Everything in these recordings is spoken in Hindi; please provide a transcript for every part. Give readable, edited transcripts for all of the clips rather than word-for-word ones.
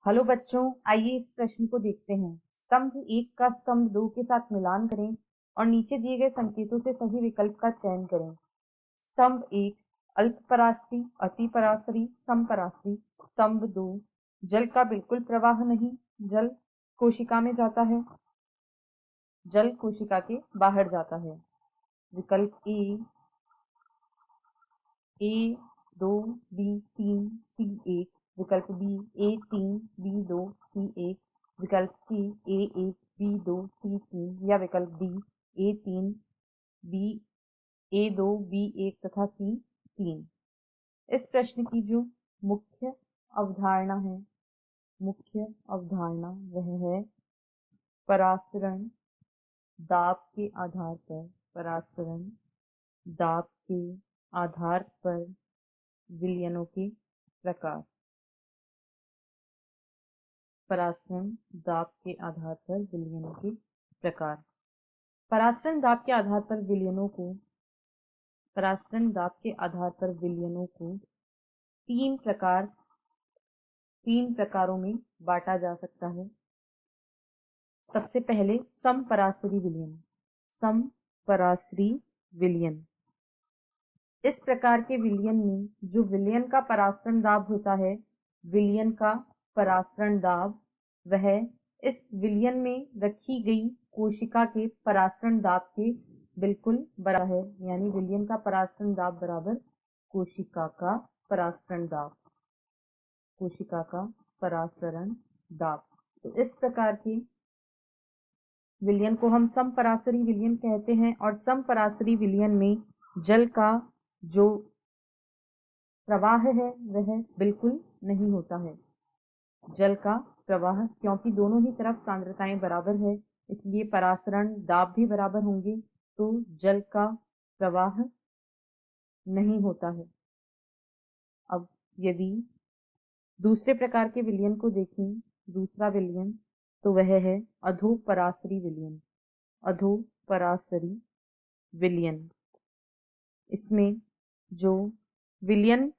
हेलो बच्चों, आइए इस प्रश्न को देखते हैं। स्तंभ 1 का स्तंभ 2 के साथ मिलान करें और नीचे दिए गए संकेतों से सही विकल्प का चयन करें। स्तंभ 1 अल्प पराश्री, अति पराश्री, सम पराश्री। स्तंभ 2 जल का बिल्कुल प्रवाह नहीं, जल कोशिका में जाता है, जल कोशिका के बाहर जाता है। विकल्प ए 2 बी 3 सी 1, विकल्प बी A3 B2 C1, विकल्प सी A1 B2 C3 या विकल्प D A3 B A2 B1 तथा C3। इस प्रश्न की जो मुख्य अवधारणा है, मुख्य अवधारणा वह है परासरण दाब के आधार पर, परासरण दाब के आधार पर विलयनों के प्रकार। परासरण दाब के आधार पर विलयनों के प्रकार। परासरण दाब के आधार पर विलयनों को, परासरण दाब के आधार पर विलयनों को तीन प्रकारों में बांटा जा सकता है। सबसे पहले समपरासरी विलयन। समपरासरी विलयन, इस प्रकार के विलयन में जो विलयन का परासरण दाब होता है, विलयन का परासरण दाब वह इस विलयन में रखी गई कोशिका के परासरण दाब के बिल्कुल बराबर है। यानी विलयन का परासरण दाब बराबर कोशिका का परासरण दाब, कोशिका का परासरण दाब। तो इस प्रकार के विलयन को हम समपरासरी विलयन कहते हैं। और समपरासरी विलयन में जल का जो प्रवाह है वह बिल्कुल नहीं होता है, जल का प्रवाह, क्योंकि दोनों ही तरफ सांद्रताएं बराबर है, इसलिए परासरण दाब भी बराबर होंगे, तो जल का प्रवाह नहीं होता है। अब यदि दूसरे प्रकार के विलयन को देखें, दूसरा विलयन तो वह है अधोपरासरी विलयन। अधोपरासरी विलयन, इसमें जो विलयन,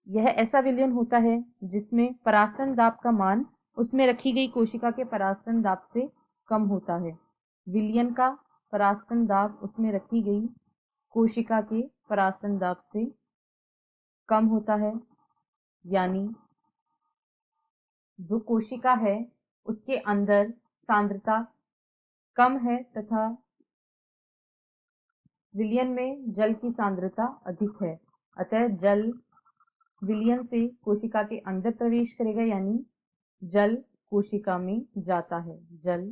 यह ऐसा विलयन होता है जिसमें परासरण दाब का मान उसमें रखी गई कोशिका के परासरण दाब से कम होता है। विलयन का परासरण दाब उसमें रखी गई कोशिका के परासरण दाब से कम होता है, यानी जो कोशिका है उसके अंदर सांद्रता कम है तथा विलयन में जल की सांद्रता अधिक है। अतः जल विलयन से कोशिका के अंदर प्रवेश करेगा, यानी जल कोशिका में जाता है, जल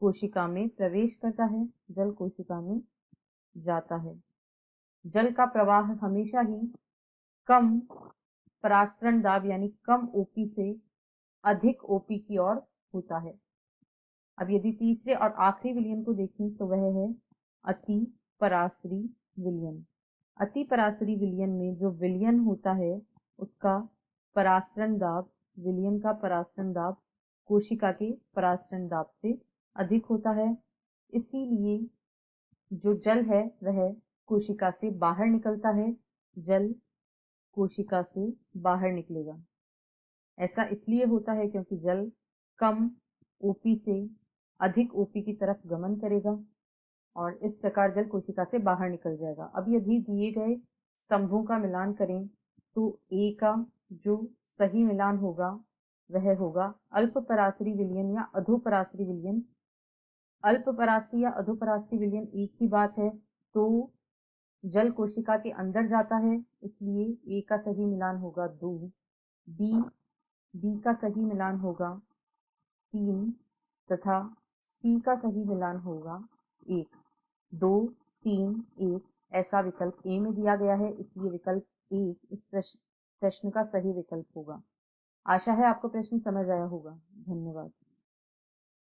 कोशिका में प्रवेश करता है, जल कोशिका में जाता है। जल का प्रवाह हमेशा ही कम परासरण दाब यानी कम ओपी से अधिक ओपी की ओर होता है। अब यदि तीसरे और आखिरी विलयन को देखें तो वह है अति परासरी विलयन। अति परासरी विलयन में जो विलयन होता है उसका परासरण दाब, विलयन का परासरण दाब कोशिका के परासरण दाब से अधिक होता है, इसीलिए जो जल है वह कोशिका से बाहर निकलता है, जल कोशिका से बाहर निकलेगा। ऐसा इसलिए होता है क्योंकि जल कम ओपी से अधिक ओपी की तरफ गमन करेगा और इस प्रकार जल कोशिका से बाहर निकल जाएगा। अब यदि दिए गए स्तंभों का मिलान करें तो ए का जो सही मिलान होगा वह होगा अल्प परासरी विलयन या अधोपरासरी विलयन। अल्प परासरी या अधोपरासरी विलयन एक ही बात है, तो जल कोशिका के अंदर जाता है, इसलिए ए का सही मिलान होगा 2, बी का सही मिलान होगा 3 तथा सी का सही मिलान होगा 1। 2 3 1 ऐसा विकल्प ए में दिया गया है, इसलिए विकल्प 1 इस प्रश्न का सही विकल्प होगा। आशा है आपको प्रश्न समझ आया होगा। धन्यवाद।